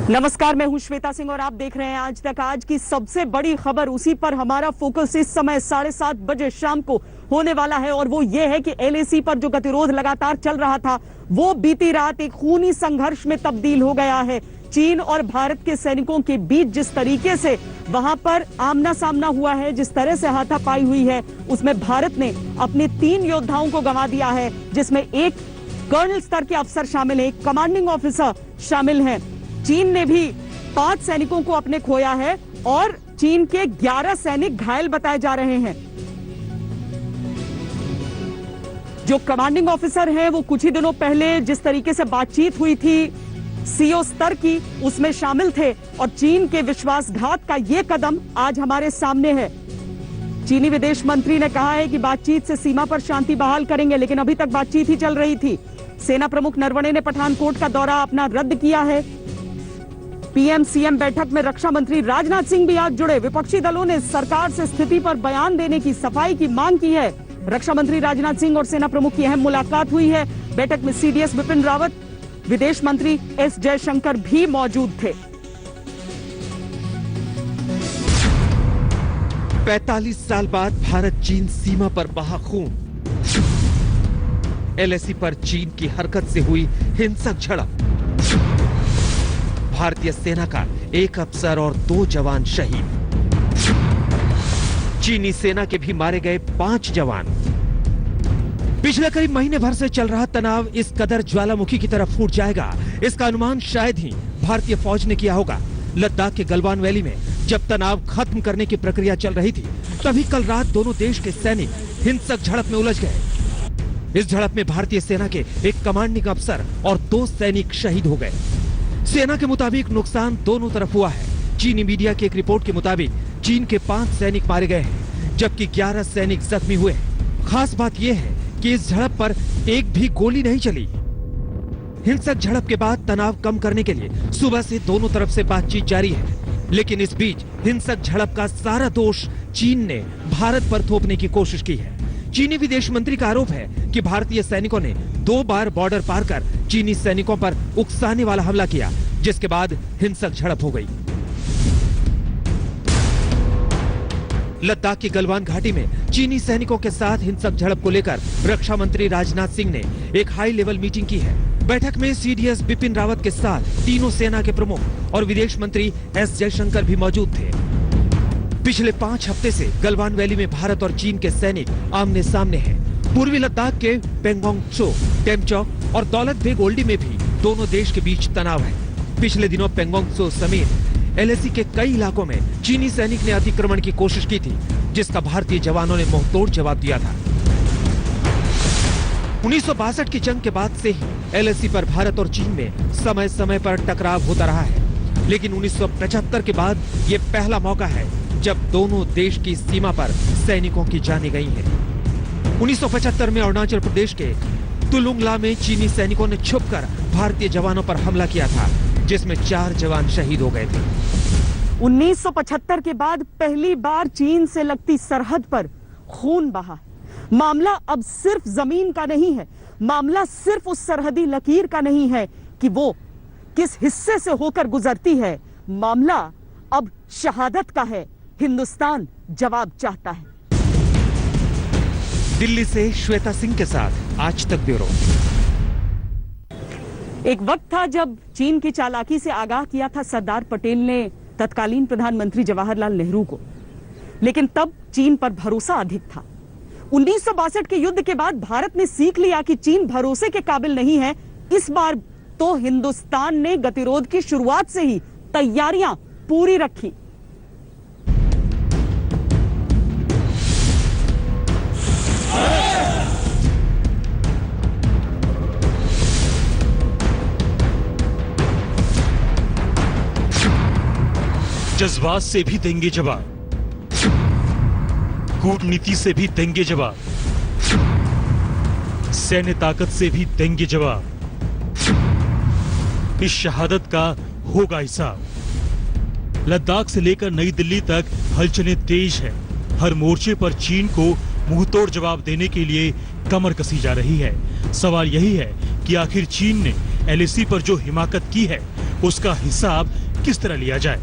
नमस्कार, मैं हूं श्वेता सिंह और आप देख रहे हैं आज तक। आज की सबसे बड़ी खबर, उसी पर हमारा फोकस इस समय 7:30 बजे शाम को होने वाला है और वो ये है कि एलएसी पर जो गतिरोध लगातार चल रहा था वो बीती रात एक खूनी संघर्ष में तब्दील हो गया है। चीन और भारत के सैनिकों के बीच जिस तरीके से वहां पर आमना सामना हुआ है, जिस तरह से हाथापाई हुई है, उसमें भारत ने अपने 3 योद्धाओं को गंवा दिया है, जिसमें एक कर्नल स्तर के अफसर शामिल है, एक कमांडिंग ऑफिसर शामिल है। चीन ने भी 5 सैनिकों को अपने खोया है और चीन के 11 सैनिक घायल बताए जा रहे हैं। जो कमांडिंग ऑफिसर हैं वो कुछ ही दिनों पहले जिस तरीके से बातचीत हुई थी सीओ स्तर की, उसमें शामिल थे और चीन के विश्वासघात का ये कदम आज हमारे सामने है। चीनी विदेश मंत्री ने कहा है कि बातचीत से सीमा पर शांति बहाल करेंगे, लेकिन अभी तक बातचीत ही चल रही थी। सेना प्रमुख नरवणे ने पठानकोट का दौरा अपना रद्द किया है। पीएम सीएम बैठक में रक्षा मंत्री राजनाथ सिंह भी आज जुड़े। विपक्षी दलों ने सरकार से स्थिति पर बयान देने की, सफाई की मांग की है। रक्षा मंत्री राजनाथ सिंह और सेना प्रमुख की अहम मुलाकात हुई है। बैठक में सीडीएस विपिन रावत, विदेश मंत्री एस जयशंकर भी मौजूद थे। 45 साल बाद भारत चीन सीमा पर बहा खून। एलएसी पर चीन की हरकत से हुई हिंसक झड़प। भारतीय सेना का 1 अफसर और 2 जवान शहीद। चीनी सेना के भी मारे गए 5 जवान। पिछले करीब महीने भर से चल रहा तनाव इस कदर ज्वालामुखी की तरफ फूट जाएगा, इसका अनुमान शायद ही भारतीय फौज ने किया होगा। लद्दाख के गलवान वैली में जब तनाव खत्म करने की प्रक्रिया चल रही थी, तभी कल रात दोनों देश के सैनिक हिंसक झड़प में उलझ गए। इस झड़प में भारतीय सेना के एक कमांडिंग अफसर और 2 सैनिक शहीद हो गए। सेना के मुताबिक नुकसान दोनों तरफ हुआ है। चीनी मीडिया की एक रिपोर्ट के मुताबिक चीन के 5 सैनिक मारे गए हैं, जबकि 11 सैनिक जख्मी हुए हैं। खास बात यह है कि इस झड़प पर एक भी गोली नहीं चली। हिंसक झड़प के बाद तनाव कम करने के लिए सुबह से दोनों तरफ से बातचीत जारी है, लेकिन इस बीच हिंसक झड़प का सारा दोष चीन ने भारत पर थोपने की कोशिश की है। चीनी विदेश मंत्री का आरोप है कि भारतीय सैनिकों ने 2 बार बॉर्डर पार कर चीनी सैनिकों पर उकसाने वाला हमला किया, जिसके बाद हिंसक झड़प हो गई। लद्दाख की गलवान घाटी में चीनी सैनिकों के साथ हिंसक झड़प को लेकर रक्षा मंत्री राजनाथ सिंह ने एक हाई लेवल मीटिंग की है। बैठक में सीडीएस विपिन रावत के साथ तीनों सेना के प्रमुख और विदेश मंत्री एस जयशंकर भी मौजूद थे। पिछले 5 हफ्ते से गलवान वैली में भारत और चीन के सैनिक आमने सामने हैं। पूर्वी लद्दाख के पेंगोंग त्सो, टेमचौक और दौलत बेग ओल्डी में भी दोनों देश के बीच तनाव है। पिछले दिनों पेंगोंग त्सो समेत एलएसी के कई इलाकों में चीनी सैनिक ने अतिक्रमण की कोशिश की थी, जिसका भारतीय जवानों ने मुंहतोड़ जवाब दिया था। 1962 की जंग के बाद से ही एलएसी पर भारत और चीन में समय समय पर टकराव होता रहा है, लेकिन 1975 के बाद ये पहला मौका है जब दोनों देश की सीमा पर सैनिकों की जानें गई हैं। 1975 में अरुणाचल प्रदेश के तुलुंगला में चीनी सैनिकों ने छुपकर भारतीय जवानों पर हमला किया था, जिसमें 4 जवान शहीद हो गए थे। 1975 के बाद पहली बार चीन से लगती सरहद पर खून बहा। मामला अब सिर्फ जमीन का नहीं है, मामला सिर्फ उस सरहदी लकीर का नहीं है कि वो किस हिस्से से होकर गुजरती है। मामला अब शहादत का है। हिंदुस्तान जवाब चाहता है। दिल्ली से श्वेता सिंह के साथ आज तक ब्यूरो। एक वक्त था जब चीन की चालाकी से आगाह किया था सरदार पटेल ने तत्कालीन प्रधानमंत्री जवाहरलाल नेहरू को, लेकिन तब चीन पर भरोसा अधिक था। 1962 के युद्ध के बाद भारत ने सीख लिया कि चीन भरोसे के काबिल नहीं है। इस बार तो हिंदुस्तान ने गतिरोध की शुरुआत से ही तैयारियां पूरी रखी। जज्बात से भी देंगे जवाब, कूटनीति से भी देंगे जवाब, सैन्य ताकत से भी देंगे जवाब। इस शहादत का होगा हिसाब। लद्दाख से लेकर नई दिल्ली तक हलचलें तेज है। हर मोर्चे पर चीन को मुंहतोड़ जवाब देने के लिए कमर कसी जा रही है। सवाल यही है कि आखिर चीन ने एलएसी पर जो हिमाकत की है उसका हिसाब किस तरह लिया जाए।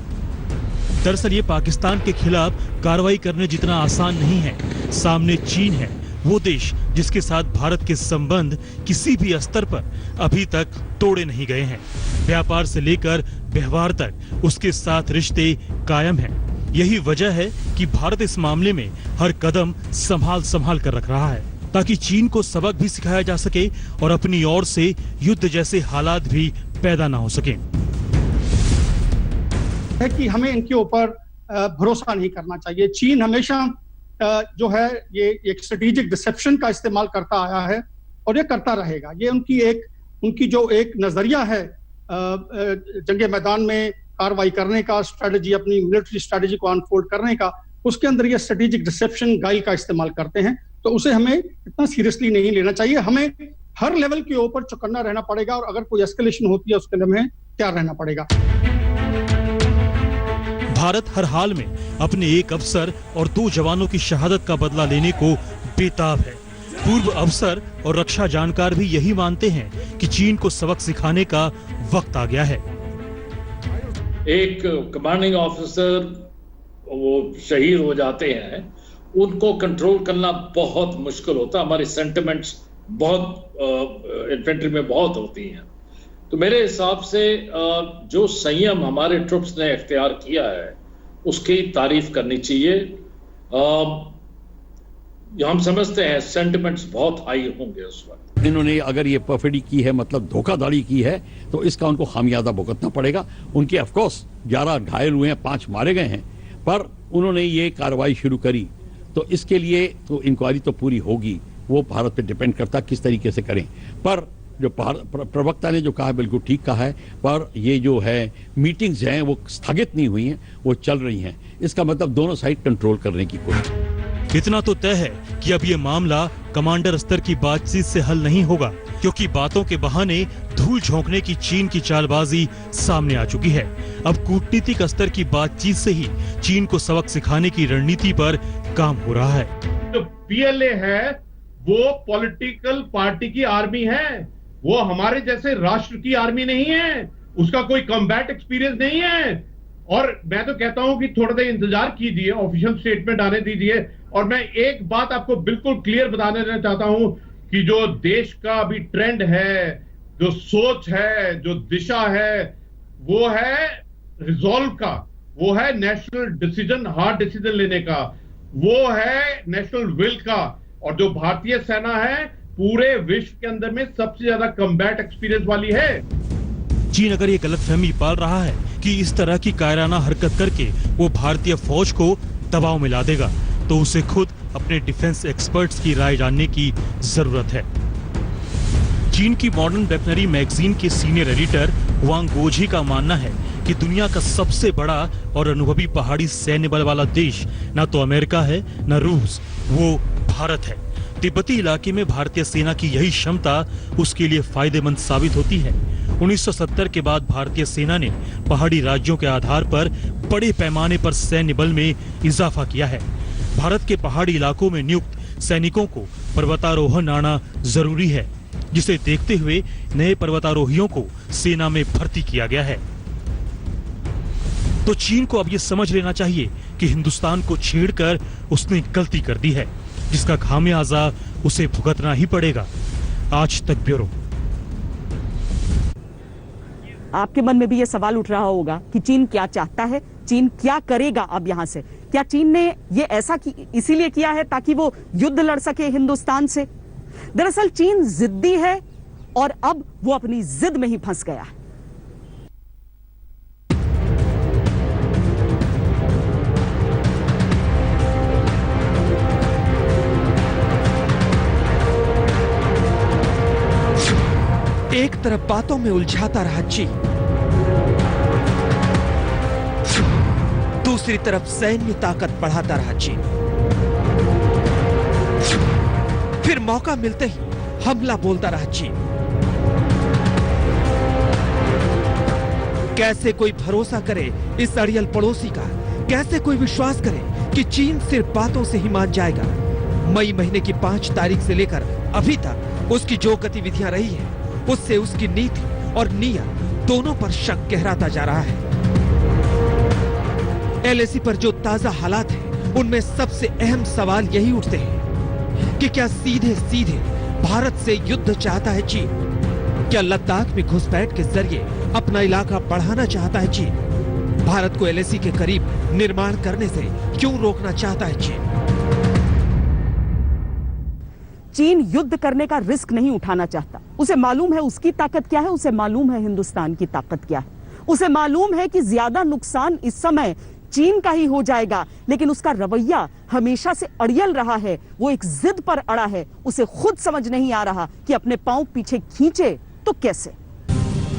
दरअसल ये पाकिस्तान के खिलाफ कार्रवाई करने जितना आसान नहीं है। सामने चीन है, वो देश जिसके साथ भारत के संबंध किसी भी स्तर पर अभी तक तोड़े नहीं गए हैं। व्यापार से लेकर व्यवहार तक उसके साथ रिश्ते कायम हैं। यही वजह है कि भारत इस मामले में हर कदम संभाल कर रख रहा है, ताकि चीन को सबक भी सिखाया जा सके और अपनी ओर से युद्ध जैसे हालात भी पैदा ना हो सके। है कि हमें इनके ऊपर भरोसा नहीं करना चाहिए। चीन हमेशा जो है ये एक स्ट्रेटेजिक डिसेप्शन का इस्तेमाल करता आया है और ये करता रहेगा। ये उनकी जो एक नजरिया है जंगे मैदान में कार्रवाई करने का, स्ट्रेटजी, अपनी मिलिट्री स्ट्रेटजी को अनफोल्ड करने का, उसके अंदर ये स्ट्रेटेजिक डिसेप्शन गाइल का इस्तेमाल करते हैं। तो उसे हमें इतना सीरियसली नहीं लेना चाहिए। हमें हर लेवल के ऊपर चौकन्ना रहना पड़ेगा और अगर कोई एस्केलेशन होती है उसके लिए हमें तैयार रहना पड़ेगा। भारत हर हाल में अपने एक अफसर और 2 जवानों की शहादत का बदला लेने को बेताब है। पूर्व अफसर और रक्षा जानकार भी यही मानते हैं कि चीन को सबक सिखाने का वक्त आ गया है। एक कमांडिंग ऑफिसर वो शहीद हो जाते हैं, उनको कंट्रोल करना बहुत मुश्किल होता है। हमारी सेंटिमेंट्स बहुत इन्फेंट्री में बहुत होती हैं। तो मेरे हिसाब से जो संयम हमारे ट्रुप्स ने इख्तियार किया है उसकी तारीफ करनी चाहिए। हम समझते हैं सेंटिमेंट्स बहुत हाई होंगे उस वक्त। इन्होंने अगर ये परफिडी की है, मतलब धोखाधड़ी की है, तो इसका उनको खामियाजा भुगतना पड़ेगा। उनके ऑफकोर्स 11 घायल हुए हैं, 5 मारे गए हैं, पर उन्होंने ये कार्रवाई शुरू करी तो इसके लिए तो इंक्वायरी तो पूरी होगी। वो भारत पे डिपेंड करता किस तरीके से करें। पर जो प्रवक्ता ने जो कहा बिल्कुल ठीक कहा है, पर ये जो है मीटिंग्स हैं वो स्थगित नहीं हुई हैं, वो चल रही हैं। इसका मतलब दोनों साइड कंट्रोल करने की कोशिश। इतना तो तय है कि अब ये मामला कमांडर स्तर की बातचीत से हल नहीं होगा, क्योंकि बातों के बहाने धूल झोंकने की चीन की चालबाजी सामने आ चुकी है। अब कूटनीतिक स्तर की बातचीत से ही चीन को सबक सिखाने की रणनीति पर काम हो रहा है। जो पीएलए है वो पॉलिटिकल पार्टी की आर्मी है, वो हमारे जैसे राष्ट्र की आर्मी नहीं है, उसका कोई कॉम्बैट एक्सपीरियंस नहीं है। और मैं तो कहता हूं कि थोड़ा देर इंतजार कीजिए, ऑफिशियल स्टेटमेंट आने दीजिए। और मैं एक बात आपको बिल्कुल क्लियर बताने देना चाहता हूं कि जो देश का अभी ट्रेंड है, जो सोच है, जो दिशा है, वो है रिजॉल्व का, वो है नेशनल डिसीजन, हार्ड डिसीजन लेने का, वो है नेशनल विल का। और जो भारतीय सेना है पूरे विश्व के अंदर में सबसे ज्यादा कम्बैट एक्सपीरियंस वाली है। चीन अगर ये गलतफहमी पाल रहा है कि इस तरह की कायराना हरकत करके वो भारतीय फौज को दबाव में ला देगा, तो उसे खुद अपने डिफेंस एक्सपर्ट्स की राय जानने की जरूरत है। चीन की मॉडर्न वेपनरी मैगजीन के सीनियर एडिटर वांग गोजी का मानना है कि दुनिया का सबसे बड़ा और अनुभवी पहाड़ी सैन्य बल वाला देश न तो अमेरिका है न रूस, वो भारत है। तिब्बती इलाके में भारतीय सेना की यही क्षमता उसके लिए फायदेमंद साबित होती है। 1970 के बाद भारतीय सेना ने पहाड़ी राज्यों के आधार पर बड़े पैमाने पर सैन्य बल में इजाफा किया है। भारत के पहाड़ी इलाकों में नियुक्त सैनिकों को पर्वतारोहण आना जरूरी है, जिसे देखते हुए नए पर्वतारोहियों को सेना में भर्ती किया गया है। तो चीन को अब यह समझ लेना चाहिए कि हिंदुस्तान को छेड़कर उसने गलती कर दी है, जिसका खामियाजा उसे भुगतना ही पड़ेगा। आज तक ब्यूरो। आपके मन में भी ये सवाल उठ रहा होगा कि चीन क्या चाहता है, चीन क्या करेगा अब यहां से। क्या चीन ने ये ऐसा इसीलिए किया है ताकि वो युद्ध लड़ सके हिंदुस्तान से? दरअसल चीन जिद्दी है और अब वो अपनी जिद में ही फंस गया है। एक तरफ बातों में उलझाता रहा चीन, दूसरी तरफ सैन्य ताकत बढ़ाता रहा चीन। फिर मौका मिलते ही हमला बोलता रहा चीन। कैसे कोई भरोसा करे इस अड़ियल पड़ोसी का? कैसे कोई विश्वास करे कि चीन सिर्फ बातों से ही मान जाएगा? मई महीने की 5 तारीख से लेकर अभी तक उसकी जो गतिविधियां रही हैं, उससे उसकी नीति और नियत दोनों पर शक गहराता जा रहा है। एलएसी पर जो ताजा हालात हैं, उनमें सबसे अहम सवाल यही उठते हैं कि क्या सीधे सीधे भारत से युद्ध चाहता है चीन? क्या लद्दाख में घुसपैठ के जरिए अपना इलाका बढ़ाना चाहता है चीन? भारत को एलएसी के करीब निर्माण करने से क्यों रोकना चाहता है चीन? चीन युद्ध करने का रिस्क नहीं उठाना चाहता। उसे मालूम है उसकी ताकत क्या है, उसे मालूम है हिंदुस्तान की ताकत क्या है, उसे मालूम है कि ज्यादा नुकसान इस समय चीन का ही हो जाएगा, लेकिन उसका रवैया हमेशा से अड़ियल रहा है। वो एक जिद पर अड़ा है। उसे खुद समझ नहीं आ रहा कि अपने पांव पीछे खींचे तो कैसे।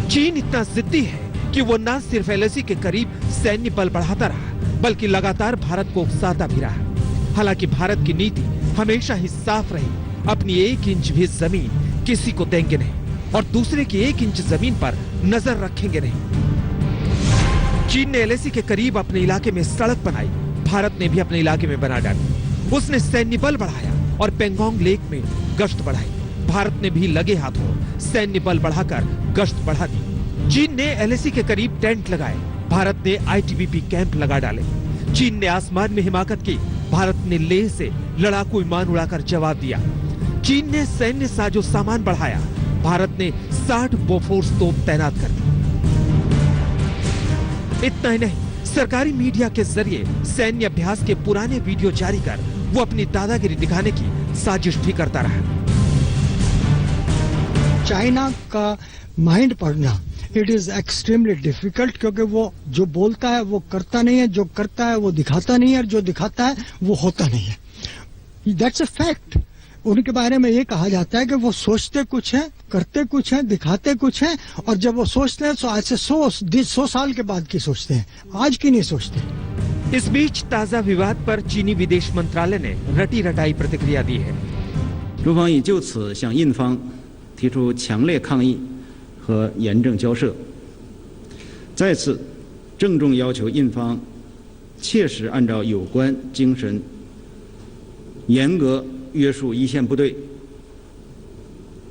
चीन इतना जिद्दी है कि वो न सिर्फ एलएसी के करीब सैन्य बल बढ़ाता रहा, बल्कि लगातार भारत को उकसाता भी रहा। हालांकि भारत की नीति हमेशा ही साफ रही, अपनी 1 इंच भी जमीन किसी को देंगे नहीं और दूसरे की 1 इंच जमीन पर नजर रखेंगे नहीं। चीन ने एलएसी के करीब अपने इलाके में सड़क बनाई, भारत ने भी अपने इलाके में बना डाली। उसने सैन्य बल बढ़ाया और पेंगोंग लेक में गश्त बढ़ाई। भारत ने भी लगे हाथों सैन्य बल बढ़ाकर गश्त बढ़ा दी। चीन ने एलएसी के करीब टेंट लगाए, भारत ने आईटीबीपी कैंप लगा डाले। चीन ने आसमान में हिमाकत की, भारत ने लेह से लड़ाकू विमान उड़ाकर जवाब दिया। चीन ने सैन्य साजो सामान बढ़ाया, भारत ने 60 बोफोर्स तोप तैनात कर दी। इतना ही नहीं, सरकारी मीडिया के जरिए सैन्य अभ्यास के पुराने वीडियो जारी कर वो अपनी दादागिरी दिखाने की साजिश भी करता रहा। चाइना का माइंड पढ़ना इट इज एक्सट्रीमली डिफिकल्ट, क्योंकि वो जो बोलता है वो करता नहीं है, जो करता है वो दिखाता नहीं है, और जो दिखाता है वो होता नहीं है। That's a fact. उनके बारे में ये कहा जाता है कि वो सोचते कुछ है, करते कुछ है, दिखाते कुछ है, और जब वो सोचते हैं तो आज से 100 साल के बाद की सोचते हैं, आज की नहीं सोचते। इस बीच ताजा विवाद पर चीनी विदेश मंत्रालय ने रटी रटाई प्रतिक्रिया दी है। 中方已就此向印方提出强烈抗议和严正交涉，再次郑重要求印方切实按照有关精神，严格约束一线部队，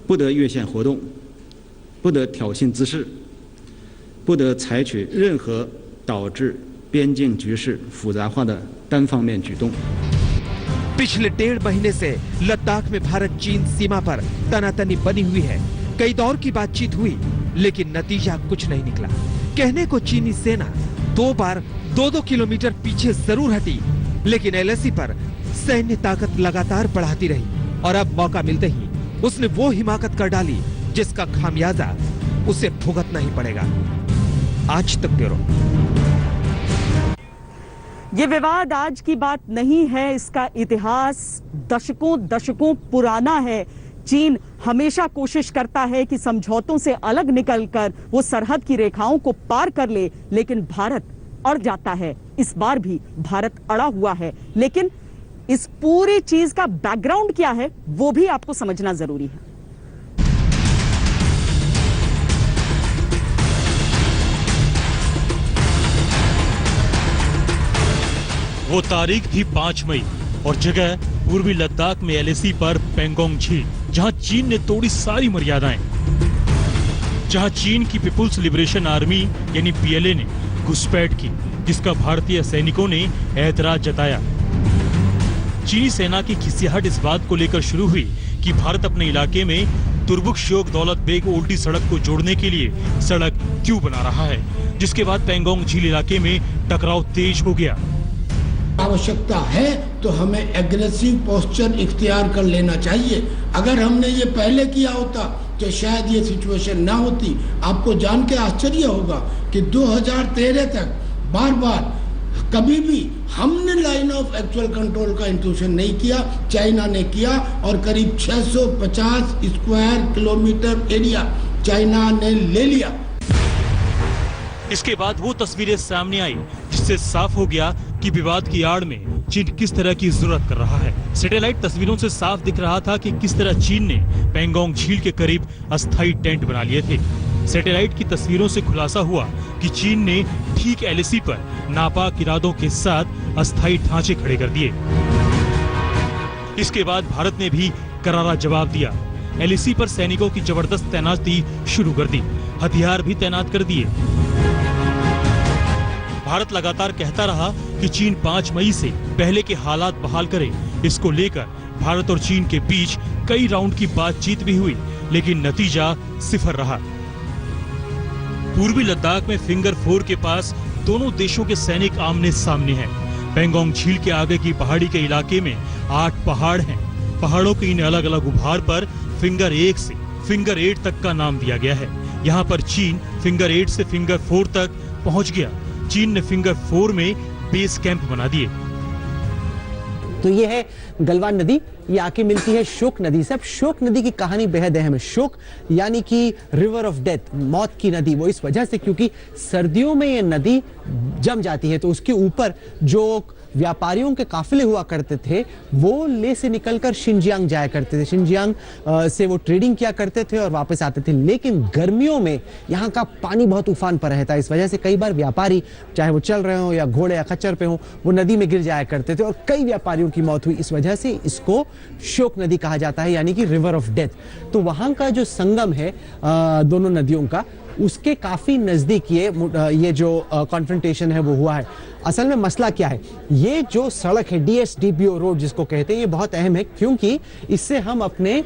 不得越线活动，不得挑衅滋事，不得采取任何导致边境局势复杂化的单方面举动。 पिछले 1.5 महीने से लद्दाख में भारत चीन सीमा पर तनातनी बनी हुई है। कई दौर की बातचीत हुई, लेकिन नतीजा कुछ नहीं निकला। कहने को चीनी सेना 2 बार 2-2 किलोमीटर पीछे जरूर हटी, लेकिन एलएसी पर सैन्य ताकत लगातार बढ़ाती रही और अब मौका मिलते ही उसने वो हिमाकत कर डाली जिसका खामियाजा उसे भुगतना ही पड़ेगा। आज तक ब्यूरो। ये विवाद आज की बात नहीं है, इसका इतिहास दशकों पुराना है। चीन हमेशा कोशिश करता है कि समझौतों से अलग निकलकर वो सरहद की रेखाओं को पार कर ले, लेकिन भारत अड़ जाता है। इस बार भी भारत अड़ा हुआ है, लेकिन इस पूरी चीज का बैकग्राउंड क्या है वो भी आपको समझना जरूरी है। वो तारीख थी 5 मई और जगह पूर्वी लद्दाख में एलएसी पर पेंगोंग झील, जहां चीन ने तोड़ी सारी मर्यादाएं, जहां चीन की पीपुल्स लिबरेशन आर्मी यानी पीएलए ने घुसपैठ की, जिसका भारतीय सैनिकों ने ऐतराज जताया। चीनी सेना की खिसियाहट इस बात को लेकर शुरू हुई कि भारत अपने इलाके में तुर्बुक श्योक दौलत बेग उल्टी सड़क को जोड़ने के लिए सड़क क्यों बना रहा है, जिसके बाद पेंगोंग झील इलाके में टकराव तेज हो गया। आवश्यकता है तो हमें एग्रेसिव पोस्चर इख्तियार कर लेना चाहिए। अगर हमने ये पहले किया होता तो शायद ये सिचुएशन ना होती। आपको जान के आश्चर्य होगा कि 2013 तक बार बार कभी भी हमने लाइन ऑफ एक्चुअल कंट्रोल का इंक्लूजन नहीं किया, चाइना ने किया और करीब 650 स्क्वायर किलोमीटर एरिया चाइना ने ले लिया। इसके बाद वो तस्वीरें सामने आई जिससे साफ हो गया कि विवाद की आड़ में चीन किस तरह की जरूरत कर रहा है। सैटेलाइट तस्वीरों से साफ दिख रहा था कि किस तरह चीन ने पेंगोंग झील के करीब अस्थायी टेंट बना लिए थे। सैटेलाइट की तस्वीरों से खुलासा हुआ कि चीन ने ठीक एलएसी पर नापाक इरादों के साथ अस्थायी ढांचे खड़े कर दिए। इसके बाद भारत ने भी करारा जवाब दिया। एलएसी पर सैनिकों की जबरदस्त तैनाती शुरू कर दी, हथियार भी तैनात कर दिए। भारत लगातार कहता रहा कि चीन 5 मई से पहले के हालात बहाल करे। इसको लेकर भारत और चीन के बीच कई राउंड की बातचीत भी हुई, लेकिन नतीजा सिफर रहा। पूर्वी लद्दाख में फिंगर 4 के पास दोनों देशों के सैनिक आमने सामने हैं। पेंगोंग झील के आगे की पहाड़ी के इलाके में 8 पहाड़ हैं। पहाड़ों के इन अलग अलग उभार पर फिंगर 1 से फिंगर 8 तक का नाम दिया गया है। यहाँ पर चीन फिंगर 8 से फिंगर 4 तक पहुँच गया। चीन ने फिंगर 4 में बेस कैंप बना दिए। तो ये है गलवान नदी, ये आके मिलती है शोक नदी से। अब शोक नदी की कहानी बेहद अहम है। शोक यानी कि रिवर ऑफ डेथ, मौत की नदी। वो इस वजह से क्योंकि सर्दियों में ये नदी जम जाती है, तो उसके ऊपर जो व्यापारियों के काफिले हुआ करते थे वो ले से निकलकर शिनजियांग जाया करते थे। शिनजियांग से वो ट्रेडिंग किया करते थे और वापस आते थे। लेकिन गर्मियों में यहाँ का पानी बहुत उफान पर रहता है। इस वजह से कई बार व्यापारी, चाहे वो चल रहे हो या घोड़े या खच्चर पे हो, वो नदी में गिर जाया करते थे और कई व्यापारियों की मौत हुई। इस वजह से इसको शोक नदी कहा जाता है, यानी कि रिवर ऑफ डेथ। तो वहां का जो संगम है दोनों नदियों का, उसके काफी नजदीक ये जो कॉन्फ्रंटेशन है वो हुआ है। असल में मसला क्या है, ये जो सड़क है DSDBO रोड जिसको कहते हैं, ये बहुत अहम है क्योंकि इससे हम अपने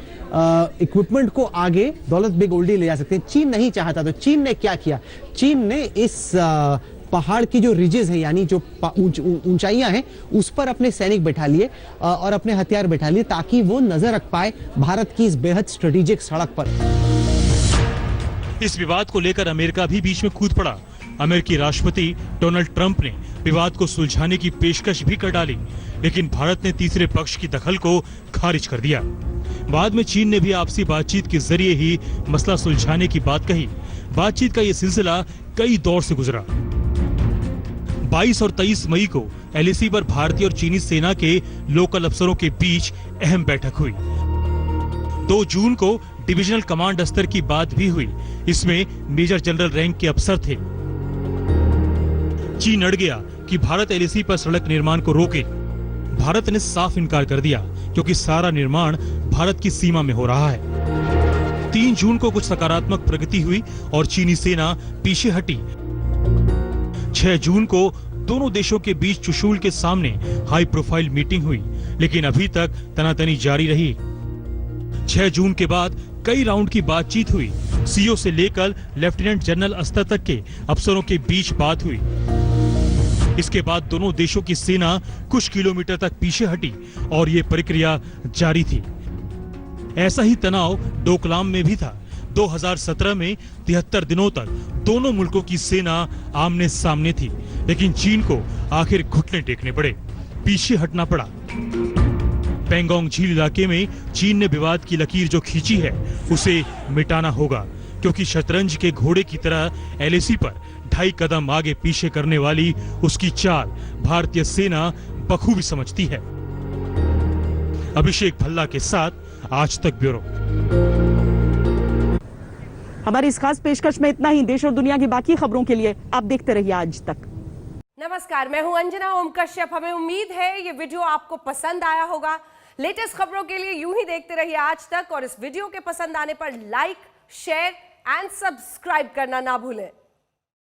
इक्विपमेंट को आगे दौलत बेग ओल्डी ले जा सकते हैं। चीन नहीं चाहता, तो चीन ने क्या किया, चीन ने इस पहाड़ की जो रिजेस है, यानी जो ऊंचाइयां हैं, उस पर अपने सैनिक बैठा लिए और अपने हथियार बैठा लिए ताकि वो नजर रख पाए भारत की इस बेहद स्ट्रेटेजिक सड़क पर। इस विवाद को लेकर अमेरिका भी बीच में कूद पड़ा। अमेरिकी राष्ट्रपति डोनाल्ड ट्रंप ने विवाद को सुलझाने की पेशकश भी कर डाली, लेकिन भारत ने तीसरे पक्ष की दखल को खारिज कर दिया। बाद में चीन ने भी आपसी बातचीत के जरिए ही मसला सुलझाने की बात कही। बातचीत का यह सिलसिला कई दौर से गुजरा। 22 और 23 मई को LAC पर भारतीय और चीनी सेना के लोकल अफसरों के बीच अहम बैठक हुई। 2 जून को डिविजनल कमांड स्तर की बात भी हुई। इसमें मेजर जनरल रैंक के अफसर थे। चीन अड़ गया कि भारत LAC पर सड़क निर्माण को रोके। भारत ने साफ इनकार कर दिया क्योंकि सारा निर्माण भारत की सीमा में हो रहा है। 3 जून को कुछ सकारात्मक प्रगति हुई और चीनी सेना पीछे हटी। 6 जून को दोनों देशों के बीच चुशूल के सामने हाई प्रोफाइल मीटिंग हुई, लेकिन अभी तक तनातनी जारी रही। 6 जून के बाद कई राउंड की बातचीत हुई। CO से लेकर लेफ्टिनेंट जनरल स्तर तक के अफसरों के बीच बात हुई। इसके बाद दोनों देशों की सेना कुछ किलोमीटर तक पीछे हटी और ये प्रक्रिया जारी थी। ऐसा ही तनाव डोकलाम में भी था। 2017 में 73 दिनों तक दोनों मुल्कों की सेना आमने सामने थी, लेकिन चीन को आखिर घुटने टेकने पड़े, पीछे हटना पड़ा। पेंगोंग झील इलाके में चीन ने विवाद की लकीर जो खींची है उसे मिटाना होगा, क्योंकि शतरंज के घोड़े की तरह LAC पर 2.5 कदम आगे पीछे करने वाली उसकी चाल भारतीय सेना बखूबी समझती है। अभिषेक भल्ला के साथ आज तक ब्यूरो। हमारी इस खास पेशकश में इतना ही। देश और दुनिया की बाकी खबरों के लिए आप देखते रहिए आज तक। नमस्कार, मैं हूं अंजना ओम कश्यप। हमें उम्मीद है ये वीडियो आपको पसंद आया होगा। लेटेस्ट खबरों के लिए यूं ही देखते रहिए आज तक और इस वीडियो के पसंद आने पर लाइक, शेयर एंड सब्सक्राइब करना ना भूलें।